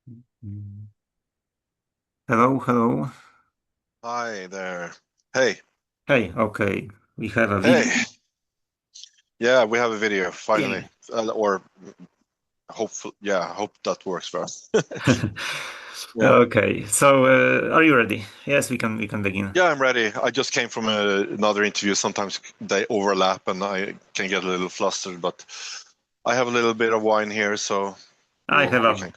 Mm. Hello, hello. Hi there. Hey, Hey, okay, we have a hey. video. Yeah, we have a video finally. Yay. Or hopefully, yeah, I hope that works for us. Yeah. Okay, so are you ready? Yes, we can begin. Yeah, I'm ready. I just came from another interview. Sometimes they overlap and I can get a little flustered, but I have a little bit of wine here, so I have we a can.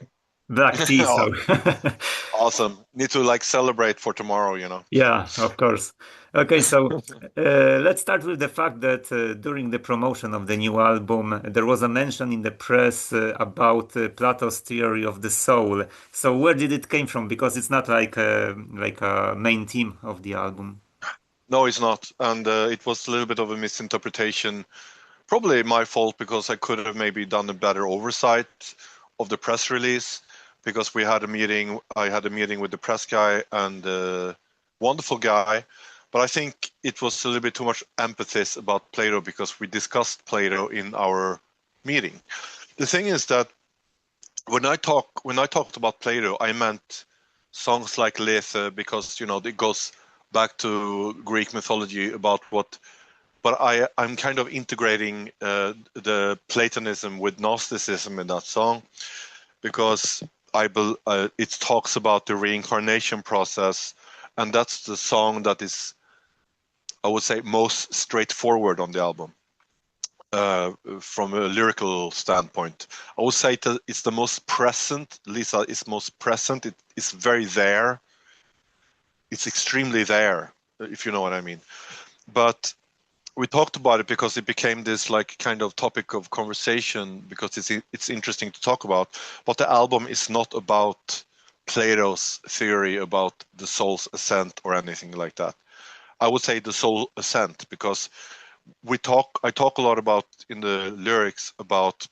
black tea, Oh, so awesome. Need to like celebrate for tomorrow, you know. yeah, of course. Okay, so let's start with the fact that during the promotion of the new album, there was a mention in the press about Plato's theory of the soul. So where did it came from? Because it's not like a main theme of the album. No, it's not. And it was a little bit of a misinterpretation. Probably my fault because I could have maybe done a better oversight of the press release because we had a meeting. I had a meeting with the press guy and wonderful guy, but I think it was a little bit too much emphasis about Plato because we discussed Plato in our meeting. The thing is that when I talked about Plato, I meant songs like Lethe because it goes back to Greek mythology about what but I'm kind of integrating the Platonism with Gnosticism in that song because it talks about the reincarnation process, and that's the song that is, I would say, most straightforward on the album from a lyrical standpoint. I would say that it's the most present. Lisa is most present. It is very there. It's extremely there, if you know what I mean. But we talked about it because it became this like kind of topic of conversation because it's interesting to talk about. But the album is not about Plato's theory about the soul's ascent or anything like that. I would say the soul ascent because I talk a lot about in the lyrics about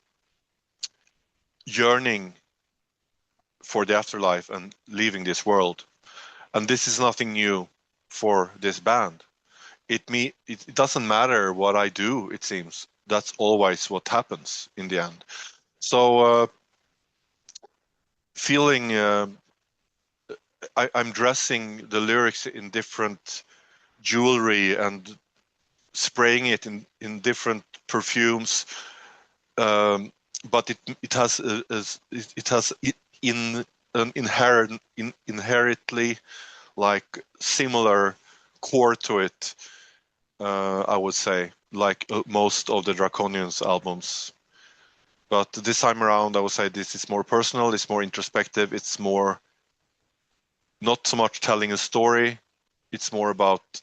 yearning for the afterlife and leaving this world. And this is nothing new for this band. It doesn't matter what I do, it seems. That's always what happens in the end. So feeling I'm dressing the lyrics in different jewelry and spraying it in different perfumes, but it has it has in an inherently like similar core to it. I would say, like most of the Draconians albums. But this time around, I would say this is more personal, it's more introspective, it's more not so much telling a story, it's more about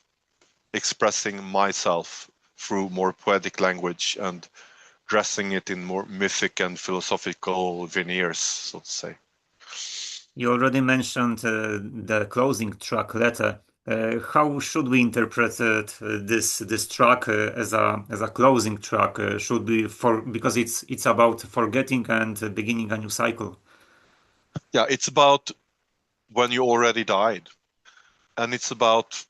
expressing myself through more poetic language and dressing it in more mythic and philosophical veneers, so to say. You already mentioned the closing track letter. How should we interpret this track as a closing track? Should we for because it's about forgetting and beginning a new cycle. Yeah, it's about when you already died, and it's about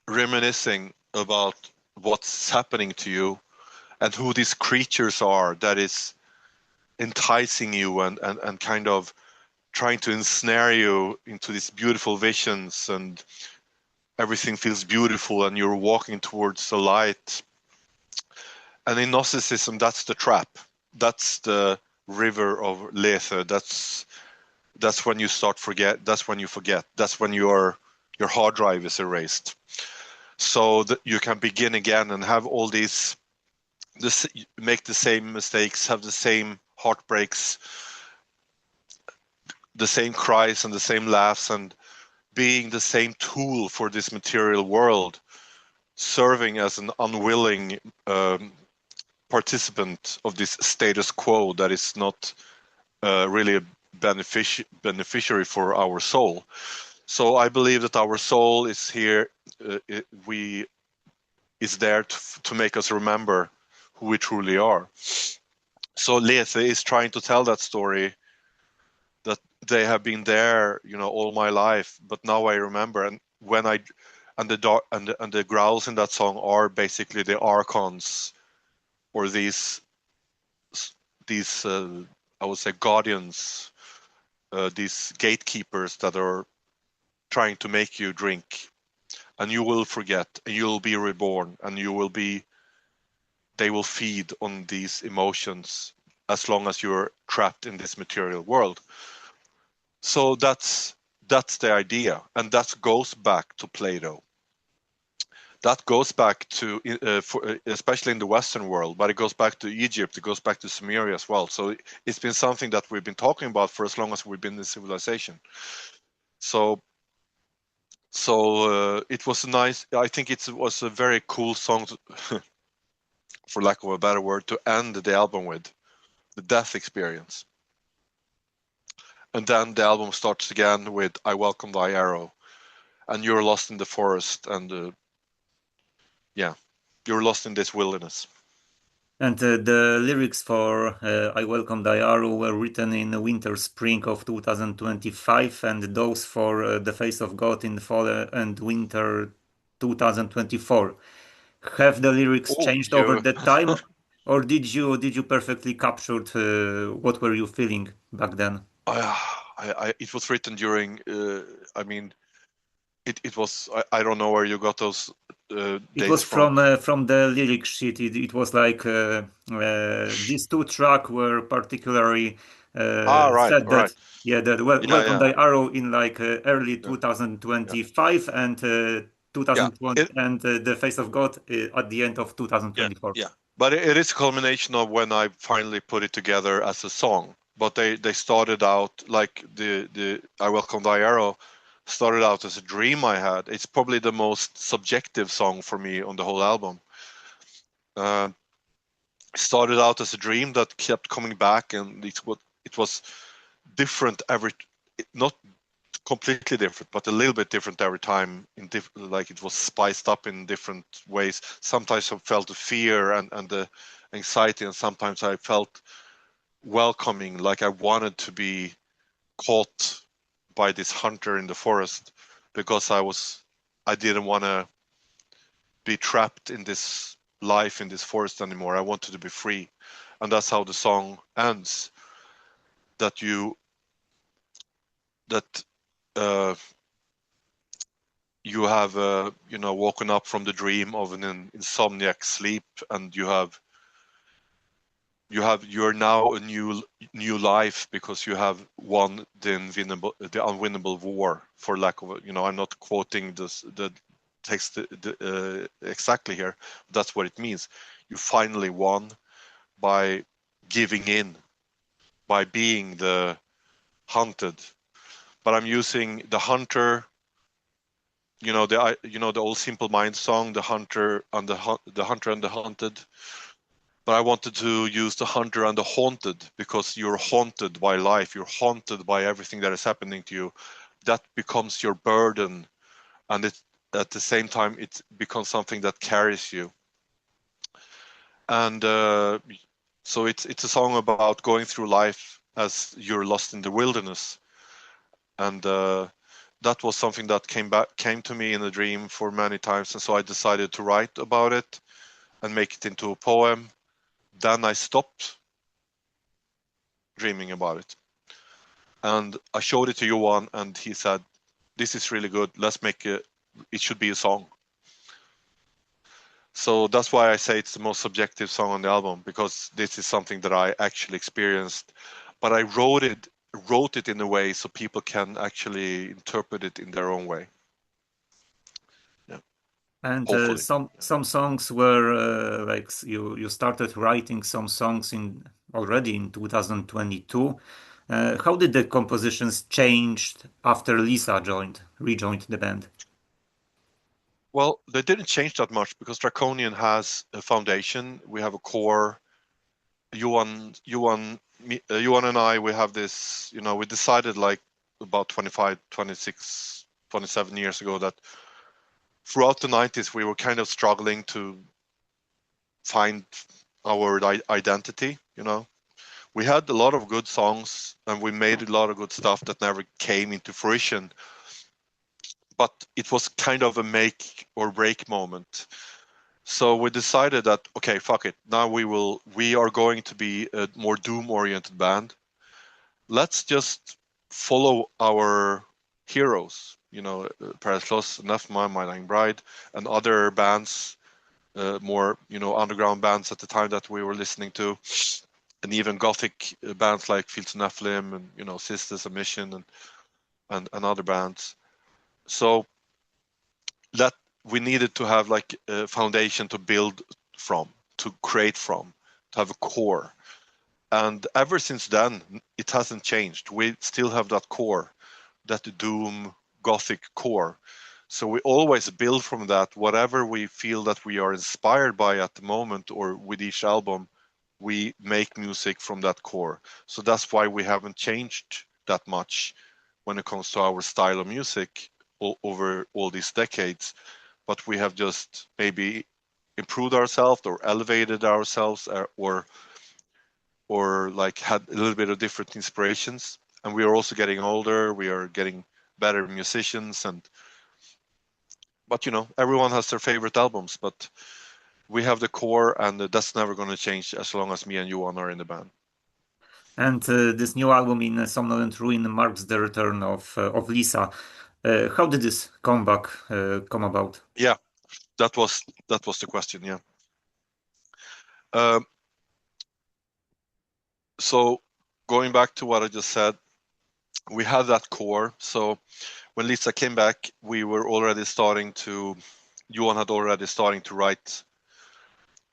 reminiscing about what's happening to you and who these creatures are that is enticing you and kind of trying to ensnare you into these beautiful visions and everything feels beautiful and you're walking towards the light. And in Gnosticism, that's the trap. That's the river of Lethe. That's when you start forget. That's when you forget. That's when your hard drive is erased. So that you can begin again and have all these this make the same mistakes, have the same heartbreaks, the same cries and the same laughs, and being the same tool for this material world, serving as an unwilling participant of this status quo that is not really a beneficiary for our soul. So I believe that our soul is here. We is there to make us remember who we truly are. So Lethe is trying to tell that story that they have been there, all my life, but now I remember. And when I and the dark and the growls in that song are basically the archons or these I would say guardians these gatekeepers that are trying to make you drink, and you will forget, and you'll be reborn, and they will feed on these emotions as long as you're trapped in this material world. So that's the idea, and that goes back to Plato. That goes back to, especially in the Western world, but it goes back to Egypt, it goes back to Sumeria as well. So it's been something that we've been talking about for as long as we've been in civilization. So it was nice. I think it was a very cool song, for lack of a better word, to end the album with, the death experience. And then the album starts again with I Welcome Thy Arrow, and you're lost in the forest, and you're lost in this wilderness. And the lyrics for I Welcome Thy Arrow were written in the winter spring of 2025, and those for The Face of God in fall and winter 2024. Have the lyrics Oh, changed over that time, or did you perfectly captured what were you feeling back then? it was written during. I mean, it was. I don't know where you got those It dates was from. from the lyric sheet. It was like these two tracks were particularly Right, said right. that that Yeah, Welcome yeah, Thy Arrow in like early yeah, yeah, 2025 and yeah. 2020 and The Face of God at the end of Yeah, 2024. yeah. But it is a culmination of when I finally put it together as a song. But they started out like the I Welcome Thy Arrow started out as a dream I had. It's probably the most subjective song for me on the whole album. Uh, Started out as a dream that kept coming back, and it was different every, not completely different, but a little bit different every time. Like it was spiced up in different ways. Sometimes I felt the fear and the anxiety, and sometimes I felt welcoming, like I wanted to be caught by this hunter in the forest because I didn't want to be trapped in this life in this forest anymore. I wanted to be free, and that's how the song ends. That you that uh, you have woken up from the dream of an insomniac sleep, and you're now a new life because you have won the unwinnable war, for lack of I'm not quoting the text exactly here. That's what it means. You finally won by giving in, by being the hunted. But I'm using the hunter, the old Simple Minds song, the hunter and the hunter and the hunted. But I wanted to use the hunter and the haunted, because you're haunted by life, you're haunted by everything that is happening to you. That becomes your burden, and at the same time it becomes something that carries you. And so it's a song about going through life as you're lost in the wilderness, and that was something that came to me in a dream for many times, and so I decided to write about it and make it into a poem. Then I stopped dreaming about it, and I showed it to Johan, and he said, "This is really good. Let's make it. It should be a song." So that's why I say it's the most subjective song on the album, because this is something that I actually experienced, but I wrote it in a way so people can actually interpret it in their own way. Yeah, And hopefully. some songs were like you started writing some songs in already in 2022. How did the compositions changed after Lisa rejoined the band? Well, they didn't change that much because Draconian has a foundation. We have a core. Johan and I, we have this, we decided like about 25, 26, 27 years ago that throughout the 90s, we were kind of struggling to find our identity, We had a lot of good songs and we made a lot of good stuff that never came into fruition. But it was kind of a make or break moment. So we decided that, okay, fuck it. Now we are going to be a more doom oriented band. Let's just follow our heroes, Paris Nefma, My Dying Bride, and other bands, more underground bands at the time that we were listening to, and even gothic bands like Fields of Nephilim and Sisters of Mission and other bands. So that we needed to have like a foundation to build from, to create from, to have a core. And ever since then, it hasn't changed. We still have that core, that doom gothic core. So we always build from that. Whatever we feel that we are inspired by at the moment or with each album, we make music from that core. So that's why we haven't changed that much when it comes to our style of music over all these decades. But we have just maybe improved ourselves or elevated ourselves or like had a little bit of different inspirations. And we are also getting older. We are getting better musicians, but everyone has their favorite albums. But we have the core, and that's never going to change as long as me and Johan are in the band. And this new album in Somnolent Ruin marks the return of Lisa. How did this comeback come about? Yeah, that was the question. Yeah. So going back to what I just said, we have that core. So when Lisa came back, we were already Johan had already starting to write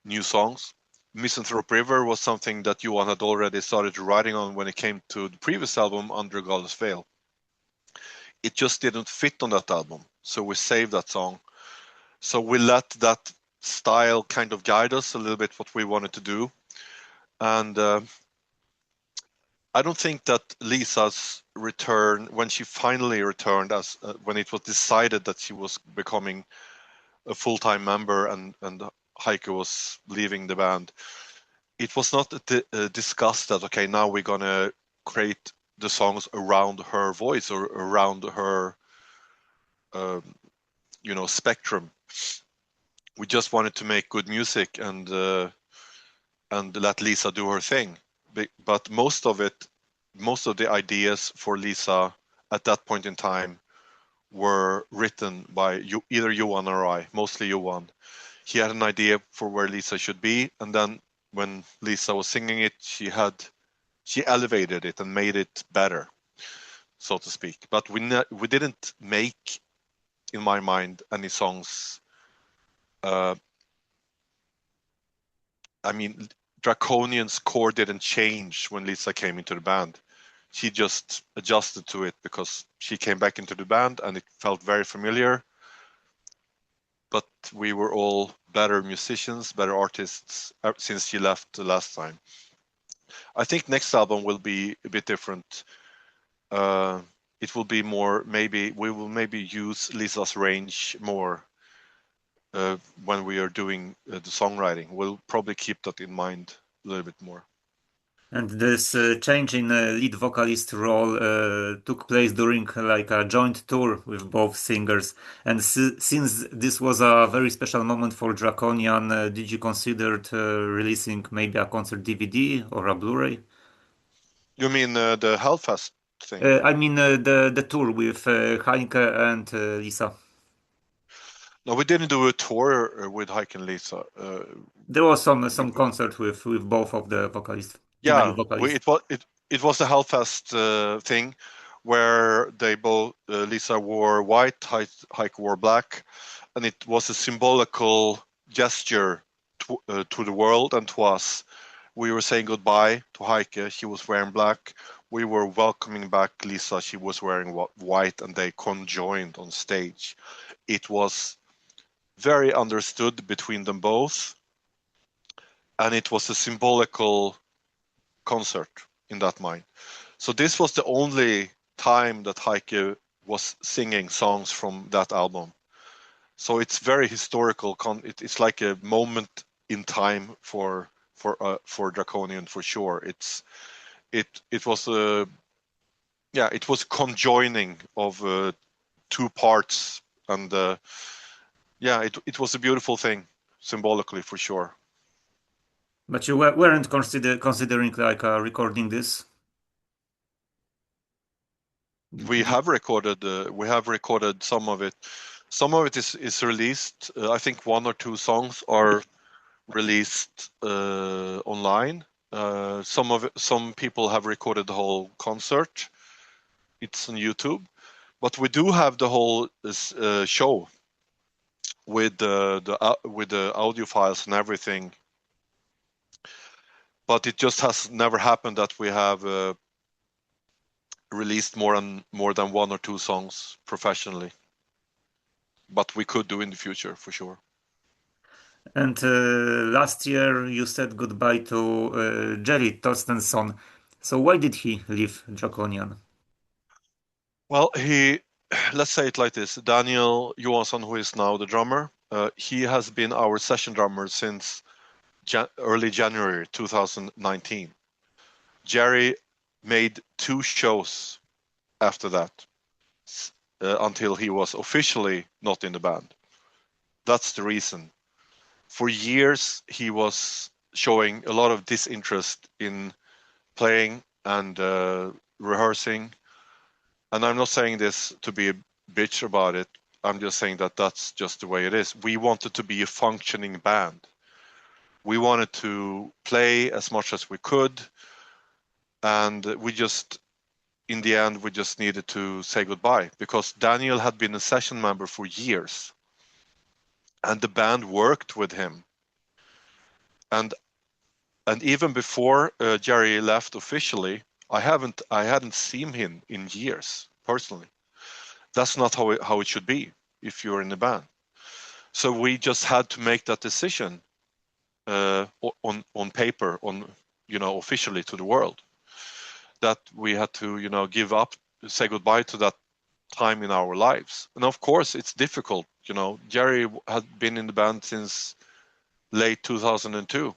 new songs. Misanthrope River was something that Johan had already started writing on when it came to the previous album, Under Godless Veil. It just didn't fit on that album, so we saved that song. So we let that style kind of guide us a little bit what we wanted to do. And I don't think that Lisa's return, when she finally returned, when it was decided that she was becoming a full-time member and Heike was leaving the band, it was not discussed that, okay, now we're going to create the songs around her voice or around her, spectrum. We just wanted to make good music and let Lisa do her thing. But most of the ideas for Lisa at that point in time were written by either Johan or I, mostly Johan. He had an idea for where Lisa should be, and then when Lisa was singing it, she elevated it and made it better, so to speak. But we didn't make, in my mind, any songs. I mean, Draconian's core didn't change when Lisa came into the band. She just adjusted to it because she came back into the band and it felt very familiar. But we were all better musicians, better artists since she left the last time. I think next album will be a bit different. It will be more, we will maybe use Lisa's range more when we are doing the songwriting. We'll probably keep that in mind a little bit more. And this change in lead vocalist role took place during like a joint tour with both singers. And since this was a very special moment for Draconian, did you consider releasing maybe a concert DVD or a Blu-ray? You mean the Hellfest thing? I mean the tour with Heike and Lisa. No, we didn't do a tour with Heike and Lisa. There was some concert with both of the vocalists, female Yeah, vocalists. it was the Hellfest thing where they both Lisa wore white, Heike wore black, and it was a symbolical gesture to the world and to us. We were saying goodbye to Heike. She was wearing black. We were welcoming back Lisa. She was wearing white, and they conjoined on stage. It was very understood between them both, and it was a symbolical concert in that mind. So this was the only time that Heike was singing songs from that album. So it's very historical. It's like a moment in time for Draconian for sure. It was it was conjoining of two parts, and it was a beautiful thing symbolically for sure. But you weren't considering like recording this? We have recorded some of it. Some of it is released. I think one or two songs are released online. Some people have recorded the whole concert. It's on YouTube, but we do have the whole show with the audio files and everything. But it just has never happened that we have released more than one or two songs professionally. But we could do in the future for sure. And last year you said goodbye to Jerry Torstensson. So why did he leave Draconian? Well, let's say it like this. Daniel Johansson, who is now the drummer, he has been our session drummer since early January 2019. Jerry made 2 shows after that until he was officially not in the band. That's the reason. For years, he was showing a lot of disinterest in playing and rehearsing. And I'm not saying this to be a bitch about it. I'm just saying that that's just the way it is. We wanted to be a functioning band. We wanted to play as much as we could. And in the end, we just needed to say goodbye because Daniel had been a session member for years. And the band worked with him. And even before Jerry left officially, I hadn't seen him in years personally. That's not how it should be if you're in a band. So we just had to make that decision on paper, officially to the world, that we had to give up, say goodbye to that time in our lives. And of course, it's difficult. Jerry had been in the band since late 2002,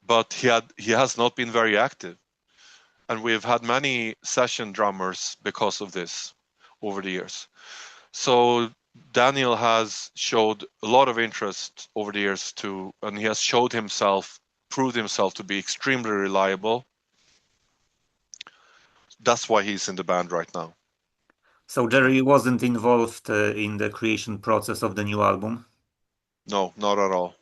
but he has not been very active. And we've had many session drummers because of this over the years. So Daniel has showed a lot of interest over the years too, and he has proved himself to be extremely reliable. That's why he's in the band right now. So Jerry wasn't involved in the creation process of the new album? No, not at all.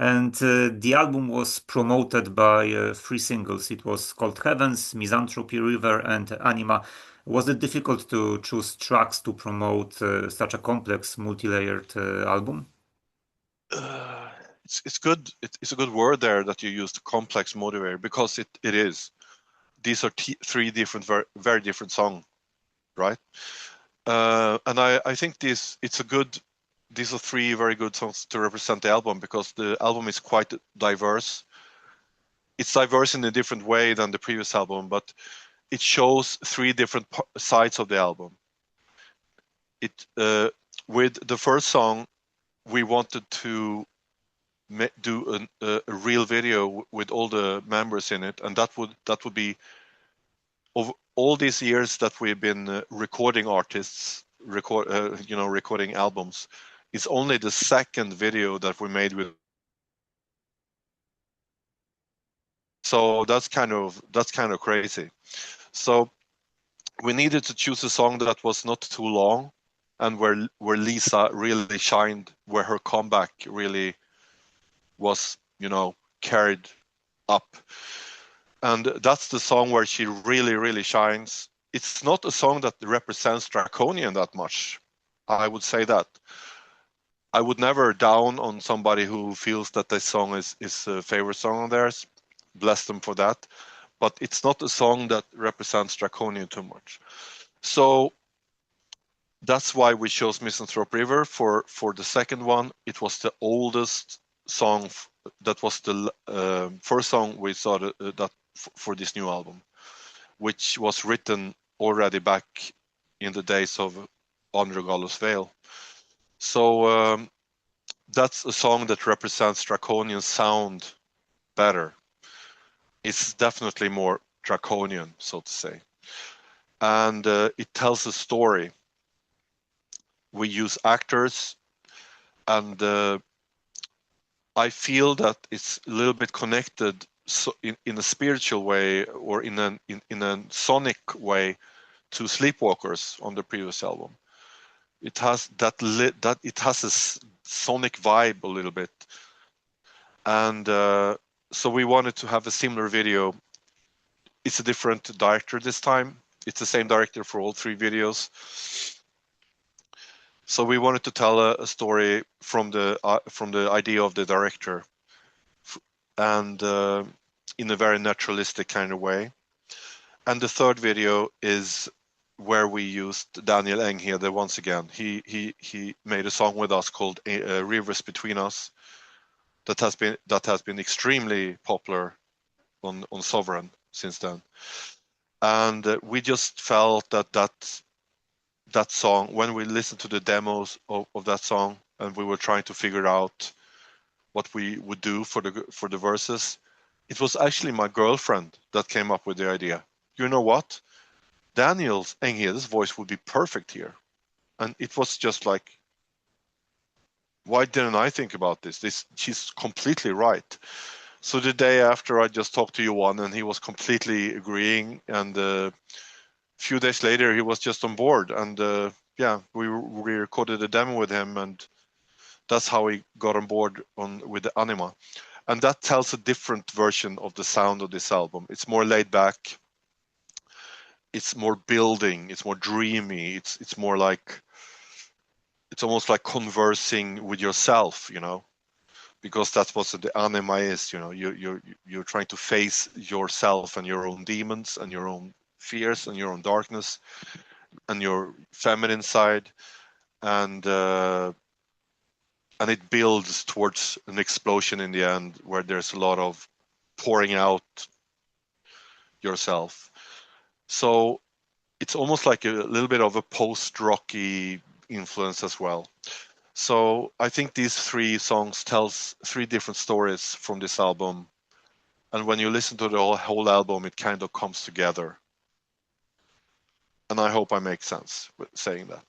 And the album was promoted by 3 singles. It was called Heavens, Misanthropy River, and Anima. Was it difficult to choose tracks to promote such a complex, multi-layered album? It's good. It's a good word there that you used, complex motivator, because it is. These are 3 different, very different songs, right? And I think these are 3 very good songs to represent the album because the album is quite diverse. It's diverse in a different way than the previous album, but it shows 3 different sides of the album. With the first song, we wanted to do a real video with all the members in it, and that would be, of all these years that we've been recording artists, recording albums, it's only the second video that we made with. So that's kind of crazy. So we needed to choose a song that was not too long, and where Lisa really shined, where her comeback really was, carried up. And that's the song where she really, really shines. It's not a song that represents Draconian that much. I would say that. I would never down on somebody who feels that this song is a favorite song of theirs. Bless them for that. But it's not a song that represents Draconian too much. So that's why we chose Misanthrope River for the second one. It was the oldest song. That was the first song we saw that for this new album, which was written already back in the days of Under Gallows Vale. So that's a song that represents Draconian sound better. It's definitely more Draconian, so to say. And it tells a story. We use actors, and I feel that it's a little bit connected so in a spiritual way or in a sonic way to Sleepwalkers on the previous album. It has it has a sonic vibe a little bit, and so we wanted to have a similar video. It's a different director this time. It's the same director for all 3 videos. So we wanted to tell a story from the idea of the director, and in a very naturalistic kind of way. And the 3rd video is where we used Daniel Enghede once again. He made a song with us called Rivers Between Us that has been extremely popular on Sovereign since then. And we just felt that song, when we listened to the demos of that song and we were trying to figure out what we would do for the verses, it was actually my girlfriend that came up with the idea. You know what? Daniel Enghede's voice would be perfect here. And it was just like, why didn't I think about this? She's completely right. So the day after, I just talked to Johan and he was completely agreeing. And a few days later, he was just on board. And yeah, we recorded a demo with him, and that's how he got on board with the Anima. And that tells a different version of the sound of this album. It's more laid back. It's more building. It's more dreamy. It's more like, it's almost like conversing with yourself, you know, because that's what the Anima is. You know, you're trying to face yourself and your own demons and your own fears and your own darkness and your feminine side, and it builds towards an explosion in the end where there's a lot of pouring out yourself. So it's almost like a little bit of a post-rocky influence as well. So I think these 3 songs tells 3 different stories from this album. And when you listen to the whole album, it kind of comes together. And I hope I make sense with saying that.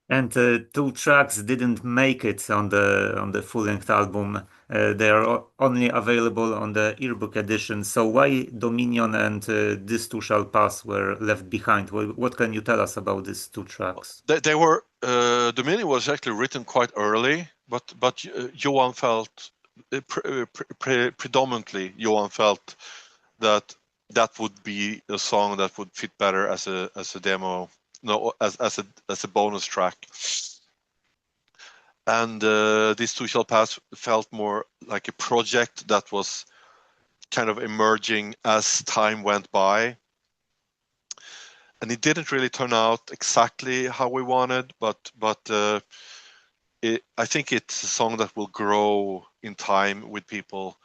And 2 tracks didn't make it on the full-length album. They are only available on the earbook edition. So why Dominion and This Too Shall Pass were left behind? What can you tell us about these 2 tracks? They were Dominion was actually written quite early, but Johan felt predominantly Johan felt that would be a song that would fit better as a demo, no, as a bonus track. And This Too Shall Pass felt more like a project that was kind of emerging as time went by. And it didn't really turn out exactly how we wanted, but I think it's a song that will grow in time with people.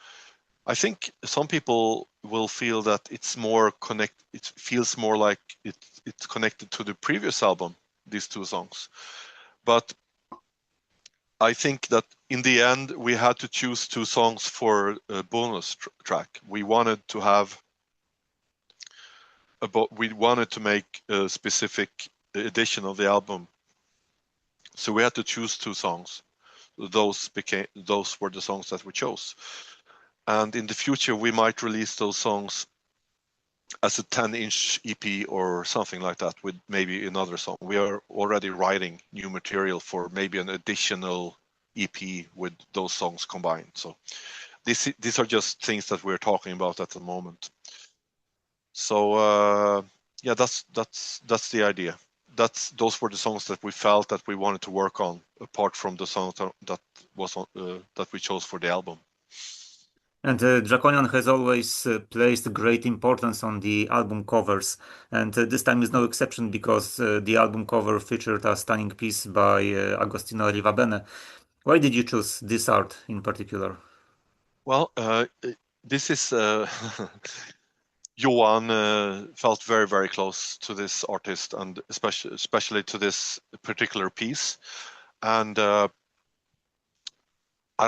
I think some people will feel that it's more it feels more like it's connected to the previous album, these 2 songs. But I think that in the end, we had to choose 2 songs for a bonus track. We wanted to make a specific edition of the album. So we had to choose 2 songs. Those were the songs that we chose. And in the future, we might release those songs as a 10-inch EP or something like that with maybe another song. We are already writing new material for maybe an additional EP with those songs combined. So these are just things that we're talking about at the moment. So yeah, that's the idea. Those were the songs that we felt that we wanted to work on, apart from the song that we chose for the album. And Draconian has always placed great importance on the album covers, and this time is no exception because the album cover featured a stunning piece by Agostino Rivabene. Why did you choose this art in particular? Well, this is Johan felt very, very close to this artist, and especially to this particular piece. And I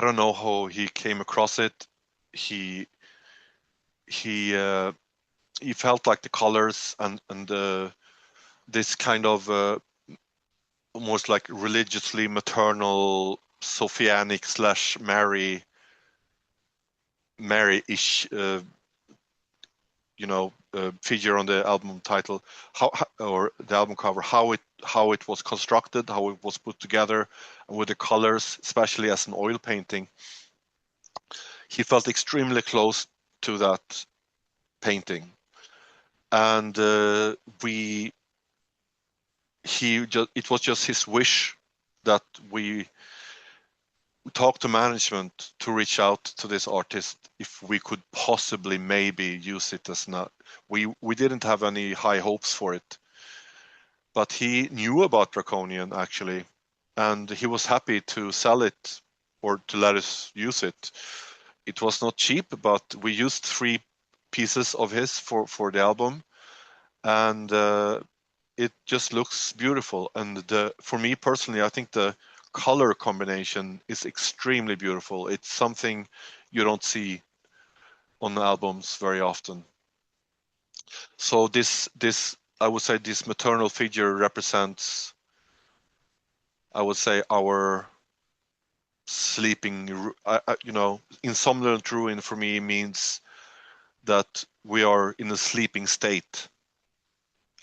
don't know how he came across it. He felt like the colors and this kind of almost like religiously maternal Sophianic / Mary Mary-ish, figure on the album title, or the album cover, how it was constructed, how it was put together, and with the colors, especially as an oil painting. He felt extremely close to that painting, and it was just his wish that we talked to management to reach out to this artist if we could possibly maybe use it as not. We didn't have any high hopes for it, but he knew about Draconian actually, and he was happy to sell it or to let us use it. It was not cheap, but we used 3 pieces of his for the album, and it just looks beautiful. And for me personally, I think the color combination is extremely beautiful. It's something you don't see on albums very often. So this I would say this maternal figure represents, I would say, our sleeping, in Somnolent Ruin for me means that we are in a sleeping state.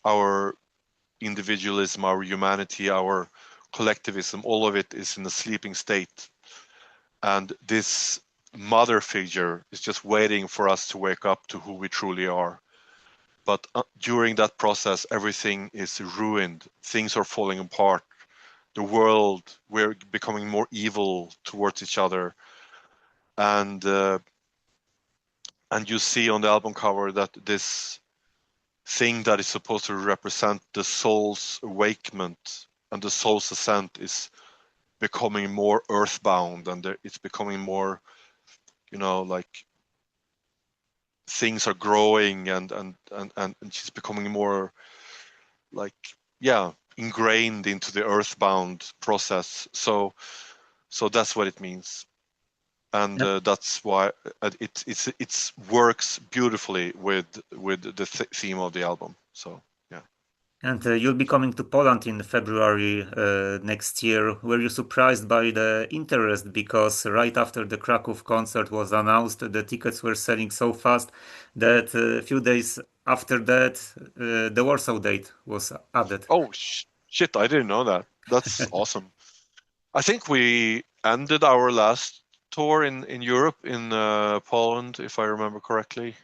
Our individualism, our humanity, our collectivism, all of it is in a sleeping state. And this mother figure is just waiting for us to wake up to who we truly are. But during that process, everything is ruined. Things are falling apart. The world, we're becoming more evil towards each other. And you see on the album cover that this thing that is supposed to represent the soul's awakenment and the soul's ascent is becoming more earthbound, and it's becoming more, like things are growing, and she's becoming more like, ingrained into the earthbound process. So that's what it means, and that's why it works beautifully with the theme of the album. So yeah. And you'll be coming to Poland in February next year. Were you surprised by the interest? Because right after the Krakow concert was announced, the tickets were selling so fast that a few days after that, the Warsaw date was added. Oh shit! I didn't know that. That's awesome. I think we ended our last tour in Europe in Poland, if I remember correctly.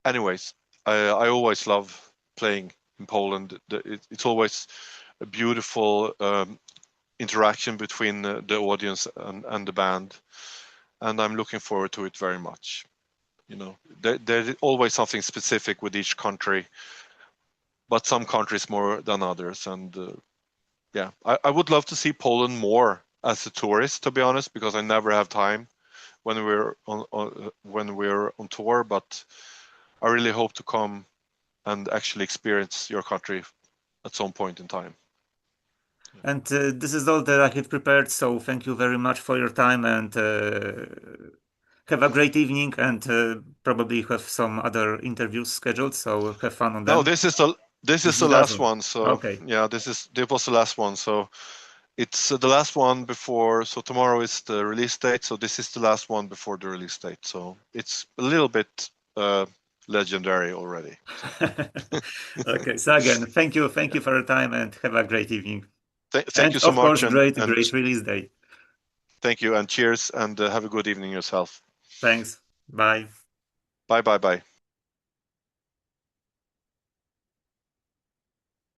Anyways, I always love playing in Poland. It's always a beautiful interaction between the audience and the band, and I'm looking forward to it very much. There's always something specific with each country, but some countries more than others. And I would love to see Poland more as a tourist, to be honest, because I never have time when we're on tour. But I really hope to come and actually experience your country at some point in time. And this is all that I have prepared. So thank you very much for your time, and have a great evening. And probably have some other interviews scheduled. So have fun on No, them. this is the last one. So Okay. yeah, this was the last one. So it's the last one before. So tomorrow is the release date. So this is the last one before the release date. So it's a little bit legendary already. So. Okay. So again, thank you for your time, and have a great evening. Thank And you so of course, much, great and release day. thank you, and cheers, and have a good evening yourself. Thanks. Bye. Bye.